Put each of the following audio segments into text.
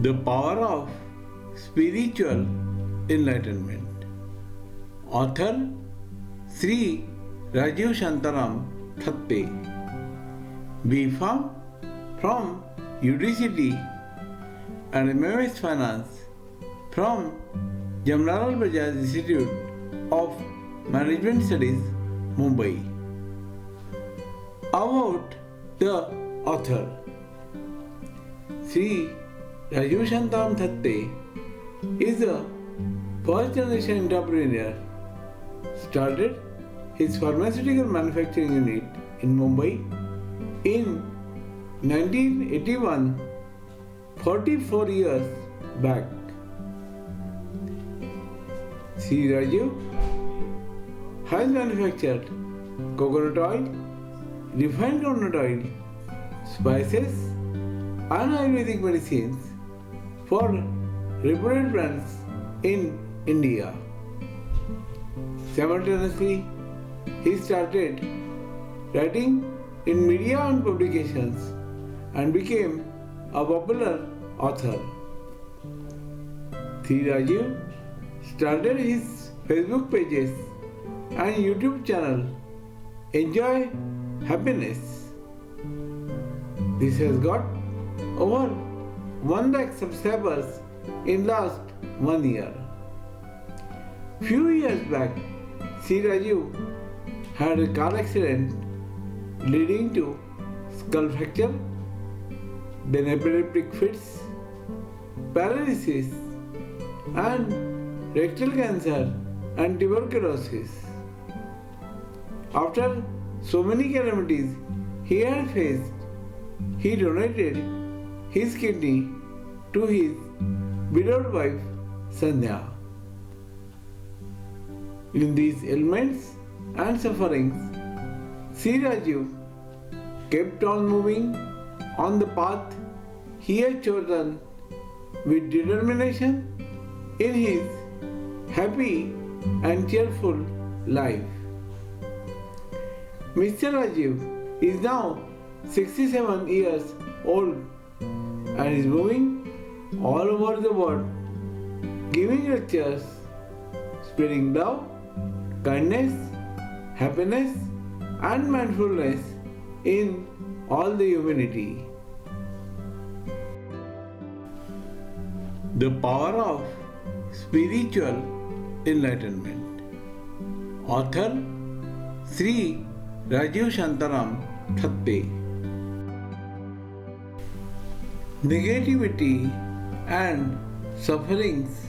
The power of spiritual enlightenment. Author Shri Rajeev Thatte. We found from UDCT and MMS Finance from Jamnalal Bajaj Institute of Management Studies, Mumbai. About the author. Shri Rajeev Thatte is a first generation entrepreneur. Started his pharmaceutical manufacturing unit in Mumbai in 1981, 44 years back. Shri Rajeev has manufactured coconut oil, refined coconut oil, spices, and Ayurvedic medicines for reputed brands in India. Simultaneously, he started writing in media and publications and became a popular author. Shri Rajeev started his Facebook pages and YouTube channel Enjoy Happiness. This has got over 1 lakh subscribers in last 1 year. Few years back, Shri Rajeev had a car accident leading to skull fracture, then epileptic fits, paralysis, and rectal cancer and tuberculosis. After so many calamities he had faced, he donated his kidney to his widowed wife Sandhya. In these ailments and sufferings, Shri Rajeev kept on moving on the path he had chosen with determination in his happy and cheerful life. Mr. Rajeev is now 67 years old and is moving all over the world, giving lectures, spreading love, kindness, happiness, and mindfulness in all the humanity. The power of spiritual enlightenment. Author Shri Rajeev Thatte. Negativity and sufferings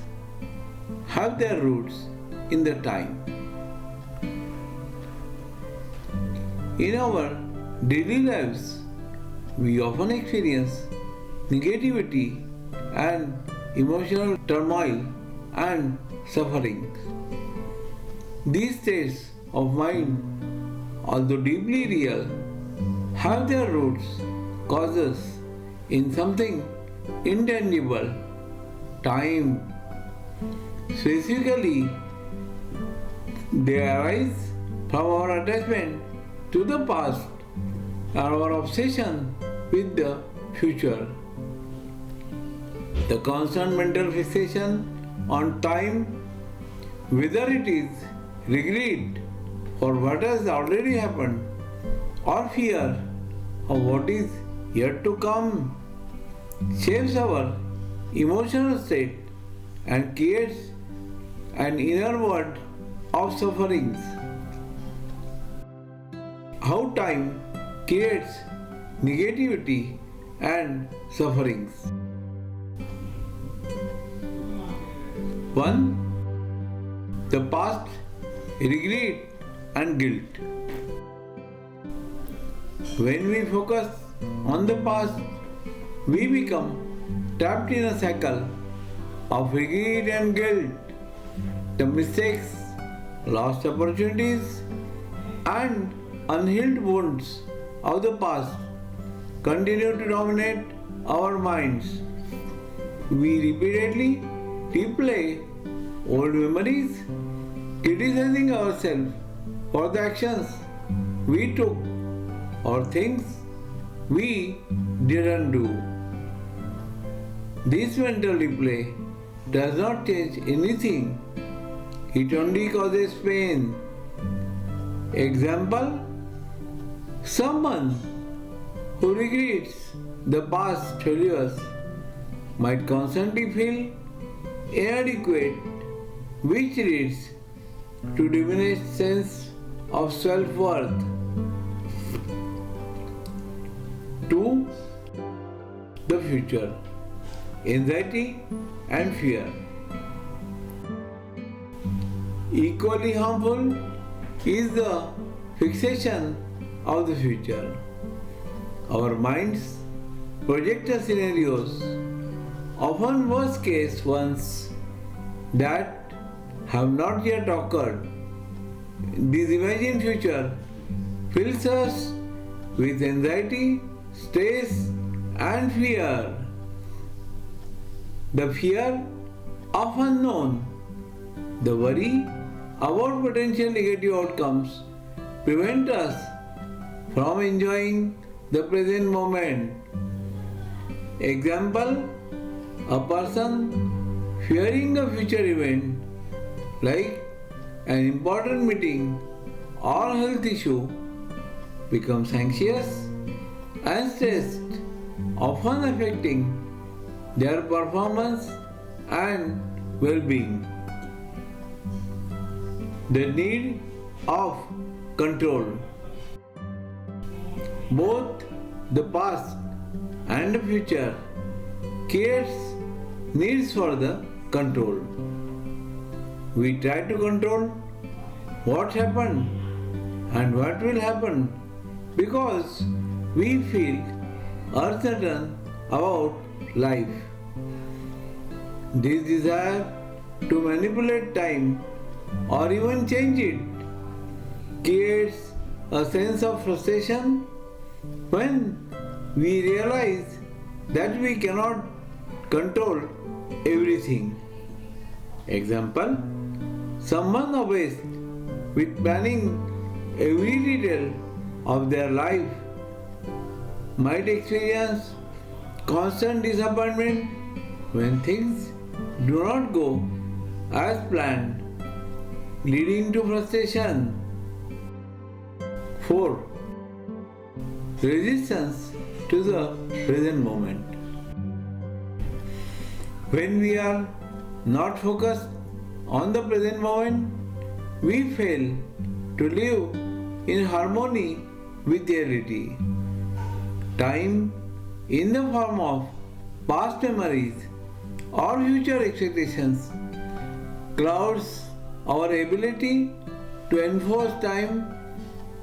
have their roots in the time. In our daily lives, we often experience negativity and emotional turmoil and suffering. These states of mind, although deeply real, have their roots, causes in something intangible, time. Specifically, they arise from our attachment to the past and our obsession with the future. The constant mental fixation on time, whether it is regret for what has already happened or fear of what is yet to come, shapes our emotional state and creates an inner world of sufferings. How time creates negativity and sufferings. 1. The past, regret and guilt. When we focus on the past, we become trapped in a cycle of regret and guilt. The mistakes, lost opportunities, and unhealed wounds of the past continue to dominate our minds. We repeatedly replay old memories, criticizing ourselves for the actions we took or things we didn't do. This mental replay does not change anything. It only causes pain. Example: someone who regrets the past failures might constantly feel inadequate, which leads to diminished sense of self-worth. 2. The future. Anxiety and fear. Equally harmful is the fixation of the future. Our minds project scenarios, often worst case ones, that have not yet occurred. This imagined future fills us with anxiety, stress, and fear. The fear of unknown, the worry about potential negative outcomes prevent us from enjoying the present moment. Example: a person fearing a future event like an important meeting or health issue becomes anxious and stressed, often affecting their performance and well-being. The need of control. Both the past and the future creates needs for the control. We try to control what happened and what will happen because we feel uncertain about life. This desire to manipulate time or even change it creates a sense of frustration when we realize that we cannot control everything. Example: someone obsessed with planning every detail of their life might experience constant disappointment when things do not go as planned, leading to frustration. 4. Resistance to the present moment. When we are not focused on the present moment, we fail to live in harmony with reality. Time, in the form of past memories or future expectations, clouds our ability to enforce time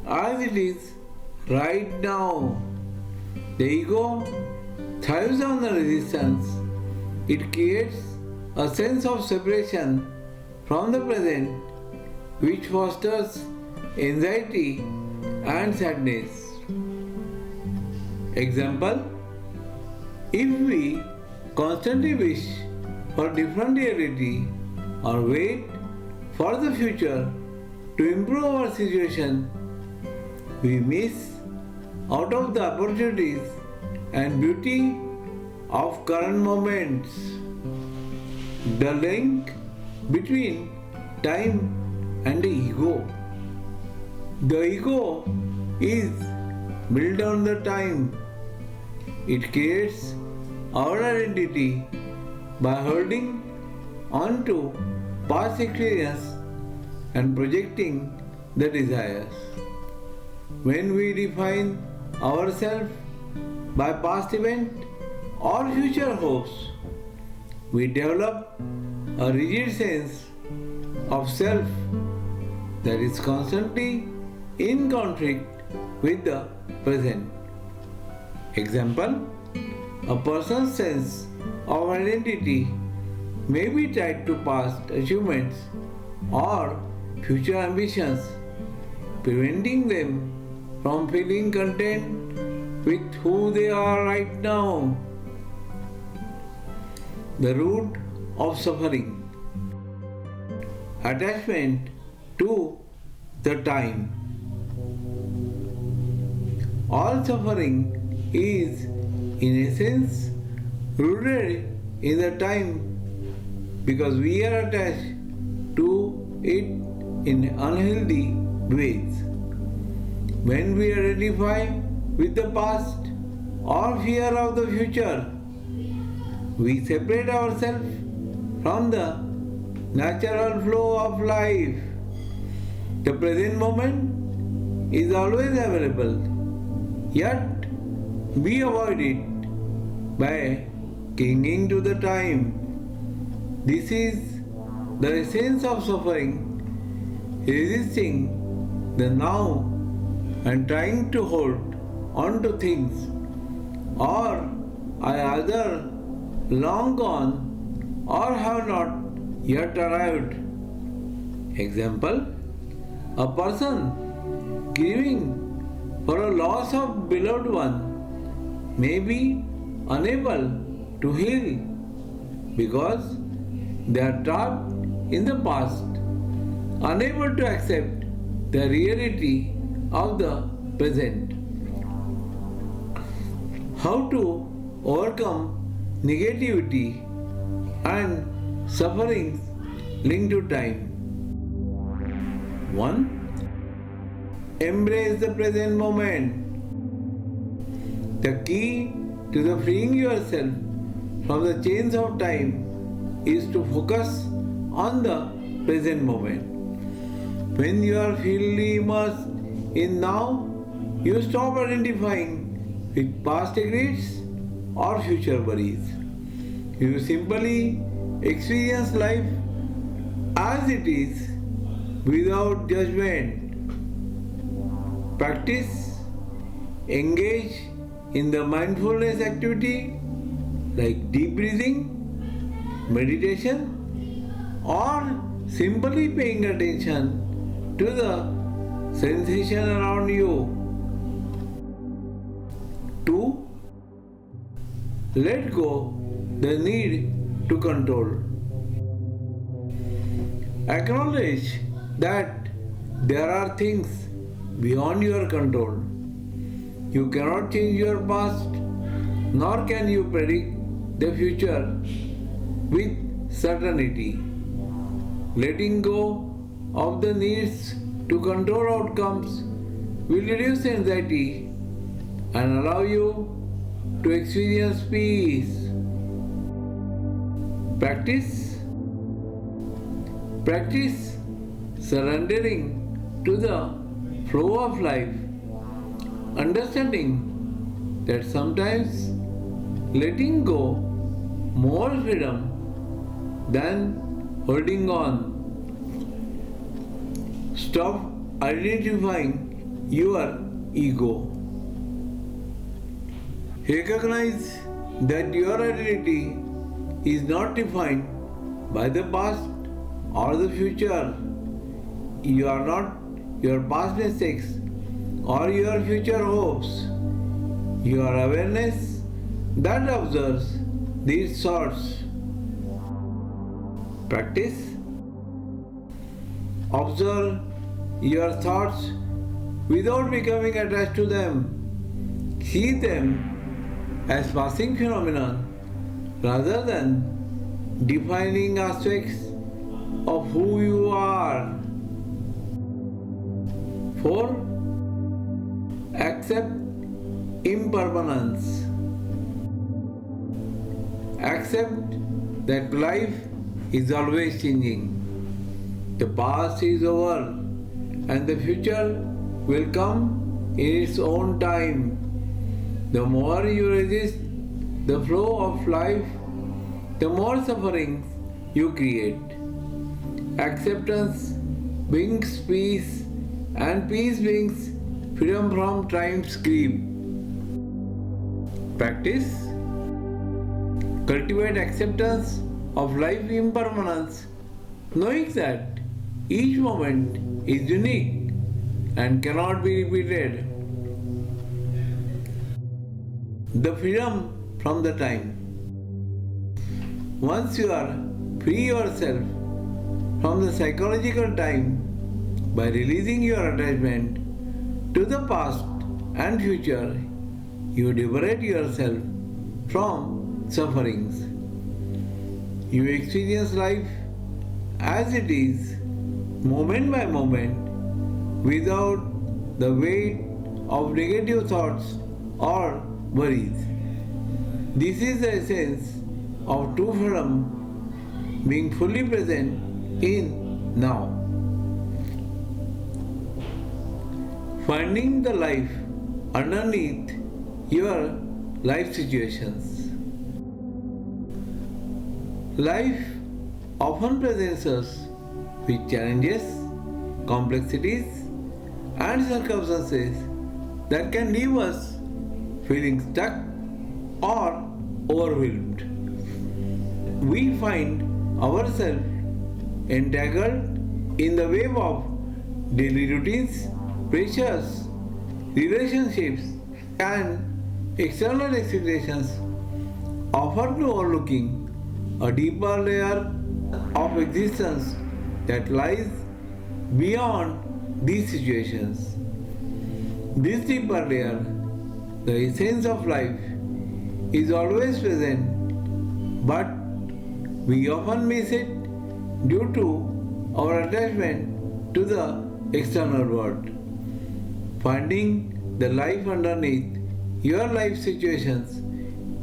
as it is right now. The ego thrives on the resistance. It creates a sense of separation from the present, which fosters anxiety and sadness. Example: if we constantly wish for different reality or wait for the future to improve our situation, we miss out of the opportunities and beauty of current moments. The link between time and the ego. The ego is built on the time. It creates our identity by holding on to past experience and projecting the desires. When we define ourselves by past event or future hopes, we develop a rigid sense of self that is constantly in conflict with the present. Example: a person's sense of identity may be tied to past achievements or future ambitions, preventing them from feeling content with who they are right now. The root of suffering. Attachment to the time. All suffering is, in essence, rooted in the time because we are attached to it in unhealthy ways. When we identify with the past or fear of the future, we separate ourselves from the natural flow of life. The present moment is always available, yet we avoid it by clinging to the time. This is the essence of suffering, resisting the now and trying to hold on to things or are either long gone or have not yet arrived. Example, a person grieving for a loss of beloved one may be unable to heal because they are trapped in the past, unable to accept the reality of the present. How to overcome negativity and sufferings linked to time? 1. Embrace the present moment. The key to the freeing yourself from the chains of time is to focus on the present moment. When you are fully immersed in now, you stop identifying with past regrets or future worries. You simply experience life as it is without judgment. Practice, engage in the mindfulness activity like deep breathing, meditation, or simply paying attention to the sensation around you. 2. Let go the need to control. Acknowledge that there are things beyond your control. You cannot change your past, nor can you predict the future with certainty. Letting go of the needs to control outcomes will reduce anxiety and allow you to experience peace. Practice surrendering to the flow of life, understanding that sometimes letting go more freedom than holding on. Stop identifying your ego. Recognize that your identity is not defined by the past or the future. You are not your past mistakes or your future hopes. Your awareness that observes these thoughts. Practice. Observe your thoughts without becoming attached to them. See them as passing phenomena rather than defining aspects of who you are. 4. Accept impermanence. Accept that life is always changing. The past is over and the future will come in its own time. The more you resist the flow of life, the more sufferings you create. Acceptance brings peace, and peace brings freedom from time's grip. Practice. Cultivate acceptance of life impermanence, knowing that each moment is unique and cannot be repeated. The freedom from the time. Once you are free yourself from the psychological time by releasing your attachment to the past and future, you liberate yourself from sufferings. You experience life as it is, moment by moment, without the weight of negative thoughts or worries. This is the essence of true freedom, being fully present in now. Finding the life underneath your life situations. Life often presents us with challenges, complexities, and circumstances that can leave us feeling stuck or overwhelmed. We find ourselves entangled in the web of daily routines, pressures, relationships, and external expectations, often overlooking a deeper layer of existence that lies beyond these situations. This deeper layer, the essence of life, is always present, but we often miss it due to our attachment to the external world. Finding the life underneath your life situations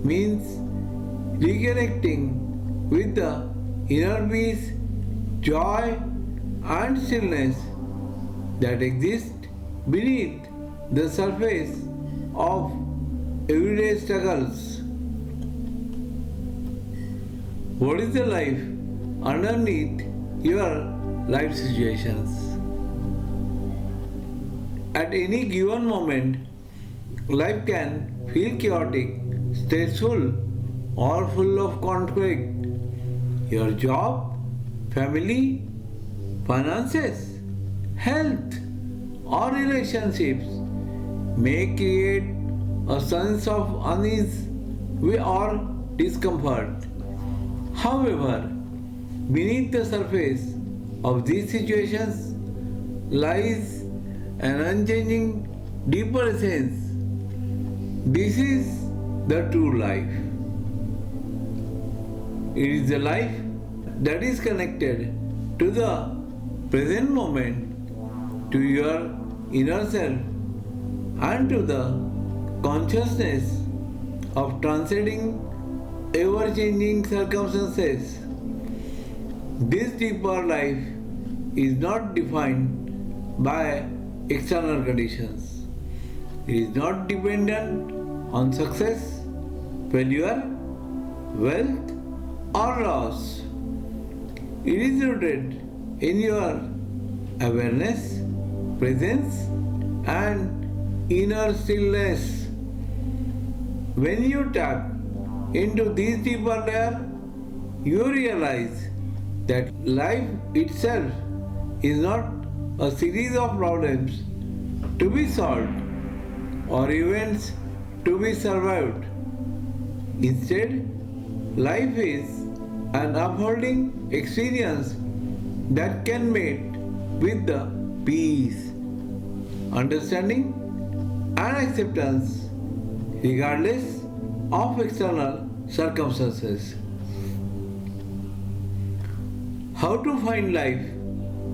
means reconnecting with the inner peace, joy, and stillness that exist beneath the surface of everyday struggles. What is the life underneath your life situations? At any given moment, life can feel chaotic, stressful, or full of conflict. Your job, family, finances, health, or relationships may create a sense of unease or discomfort. However, beneath the surface of these situations lies an unchanging, deeper essence. This is the true life. It is the life that is connected to the present moment, to your inner self, and to the consciousness of transcending ever-changing circumstances. This deeper life is not defined by external conditions. It is not dependent on success, failure, wealth, or loss. It is rooted in your awareness, presence, and inner stillness. When you tap into this deeper layer, you realize that life itself is not a series of problems to be solved or events to be survived. Instead, life is an unfolding experience that can mate with the peace, understanding, and acceptance regardless of external circumstances. How to find life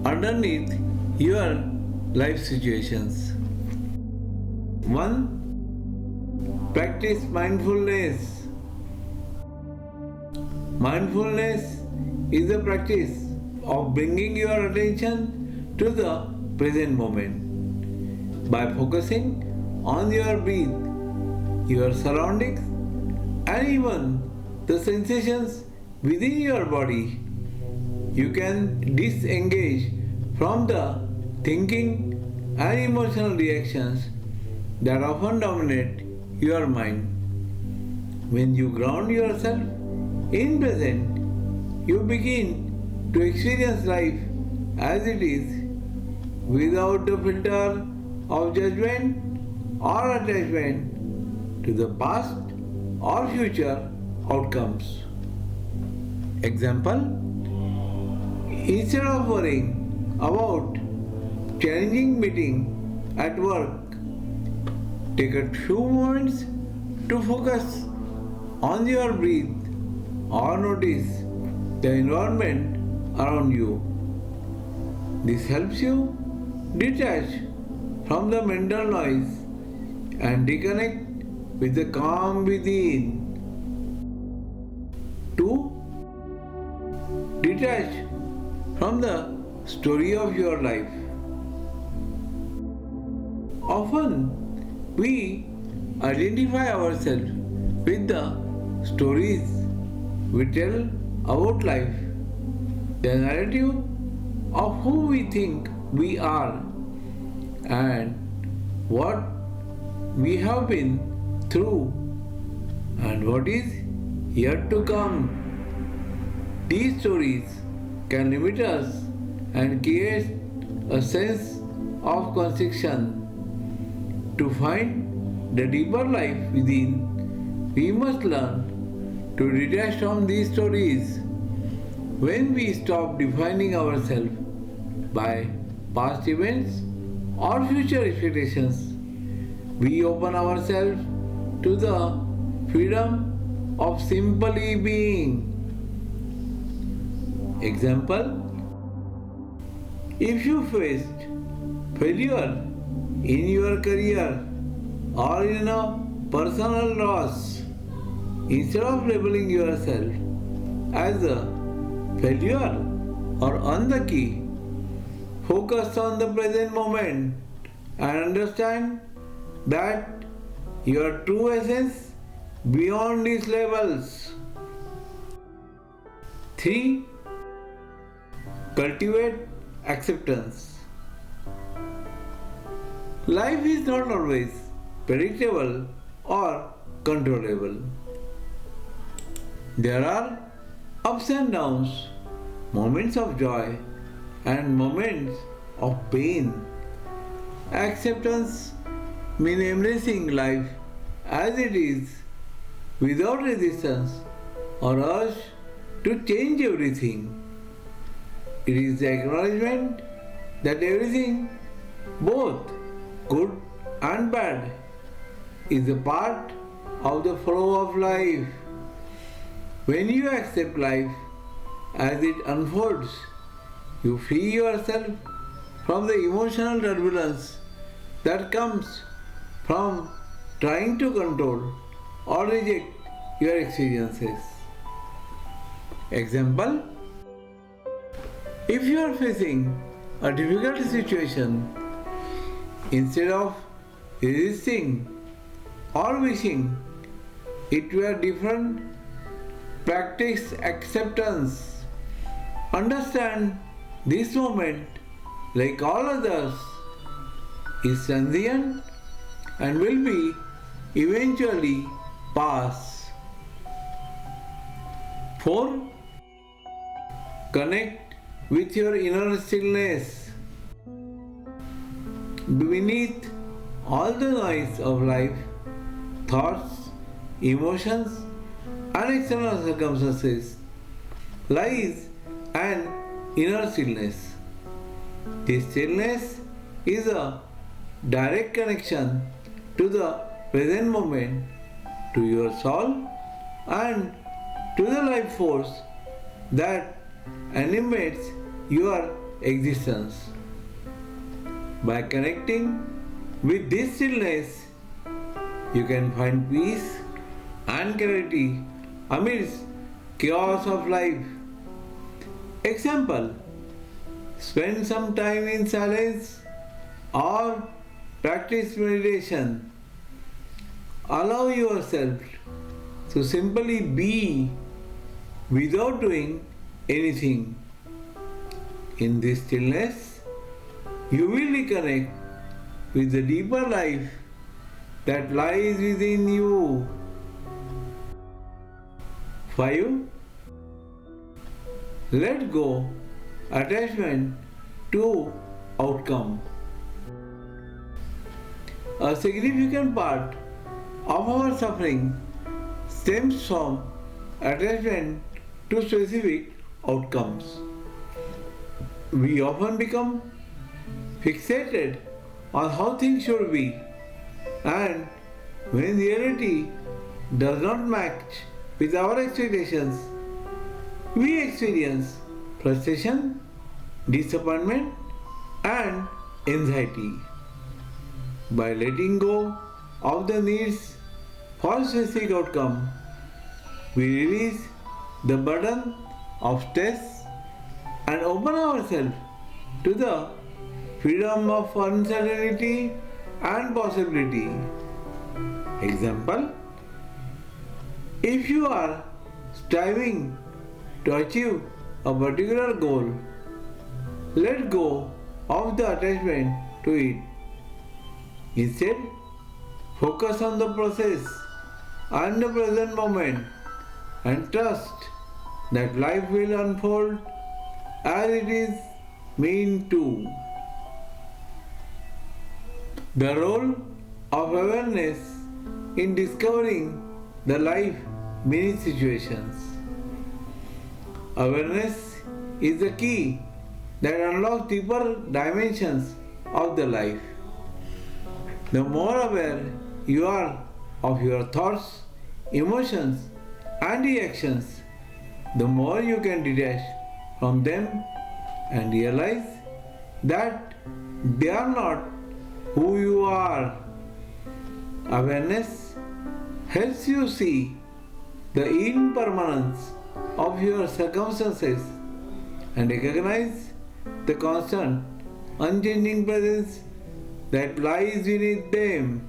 underneath your life situations? 1. Practice mindfulness. Mindfulness is the practice of bringing your attention to the present moment. By focusing on your breath, your surroundings, and even the sensations within your body, you can disengage from the thinking and emotional reactions that often dominate your mind. When you ground yourself in present, you begin to experience life as it is without the filter of judgment or attachment to the past or future outcomes. Example: instead of worrying about challenging meeting at work, take a few moments to focus on your breath or notice the environment around you. This helps you detach from the mental noise and reconnect with the calm within. 2. Detach from the story of your life. Often we identify ourselves with the stories we tell about life, the narrative of who we think we are and what we have been through and what is yet to come. These stories can limit us and create a sense of constriction. To find the deeper life within, we must learn to detach from these stories. When we stop defining ourselves by past events or future expectations, we open ourselves to the freedom of simply being. Example: if you faced failure in your career or in a personal loss, instead of labeling yourself as a failure or unlucky, focus on the present moment and understand that your true essence beyond these labels. 3. Cultivate acceptance. Life is not always predictable or controllable. There are ups and downs, moments of joy and moments of pain. Acceptance means embracing life as it is without resistance or urge to change everything. It is the acknowledgement that everything, both good and bad, is a part of the flow of life. When you accept life as it unfolds, you free yourself from the emotional turbulence that comes from trying to control or reject your experiences. Example: if you are facing a difficult situation, instead of resisting or wishing it were different, practice acceptance. Understand this moment, like all others, is transient and will be eventually pass. 4. Connect with your inner stillness. Beneath all the noise of life, thoughts, emotions, and external circumstances lies an inner stillness. This stillness is a direct connection to the present moment, to your soul, and to the life force that animates your existence. By connecting with this stillness, you can find peace and clarity amidst chaos of life. Example: spend some time in silence or practice meditation. Allow yourself to simply be without doing anything. In this stillness, you will reconnect with the deeper life that lies within you. 5. Let go attachment to outcome. A significant part of our suffering stems from attachment to specific outcomes. We often become fixated on how things should be, and when reality does not match with our expectations, we experience frustration, disappointment, and anxiety. By letting go of the needs for specific outcome, we release the burden of stress and open ourselves to the freedom of uncertainty and possibility. Example: if you are striving to achieve a particular goal, let go of the attachment to it. Instead, focus on the process and the present moment and trust that life will unfold as it is meant to. The role of awareness in discovering the life beneath situations. Awareness is the key that unlocks deeper dimensions of the life. The more aware you are of your thoughts, emotions, and reactions, the more you can detach from them and realize that they are not who you are. Awareness helps you see the impermanence of your circumstances and recognize the constant, unchanging presence that lies beneath them.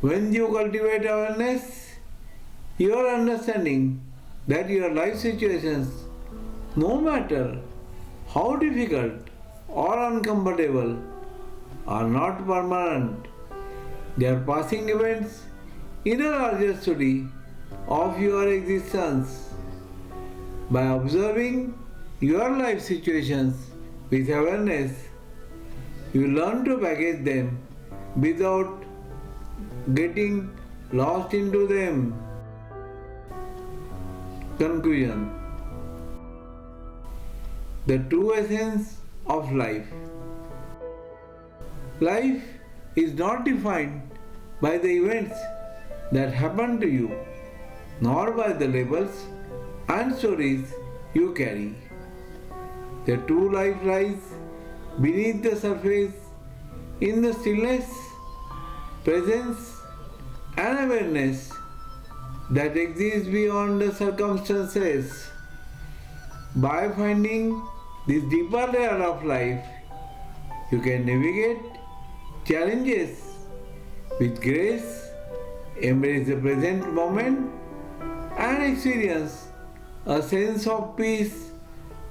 When you cultivate awareness, you are understanding that your life situations, no matter how difficult or uncomfortable, are not permanent. They are passing events in a larger story of your existence. By observing your life situations with awareness, you learn to package them without getting lost into them. Conclusion: the true essence of life. Life is not defined by the events that happen to you, nor by the labels and stories you carry. The true life lies beneath the surface in the stillness, presence, and awareness that exists beyond the circumstances. By finding this deeper layer of life, you can navigate challenges with grace, embrace the present moment, and experience a sense of peace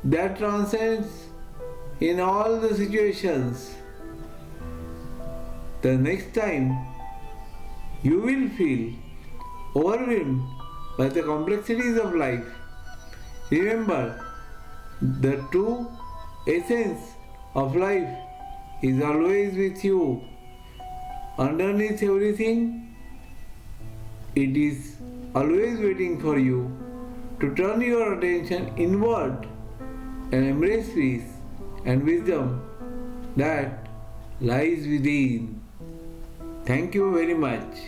that transcends in all the situations. The next time you will feel overwhelmed by the complexities of life, remember the true essence of life is always with you. Underneath everything, it is always waiting for you to turn your attention inward and embrace peace and wisdom that lies within. Thank you very much.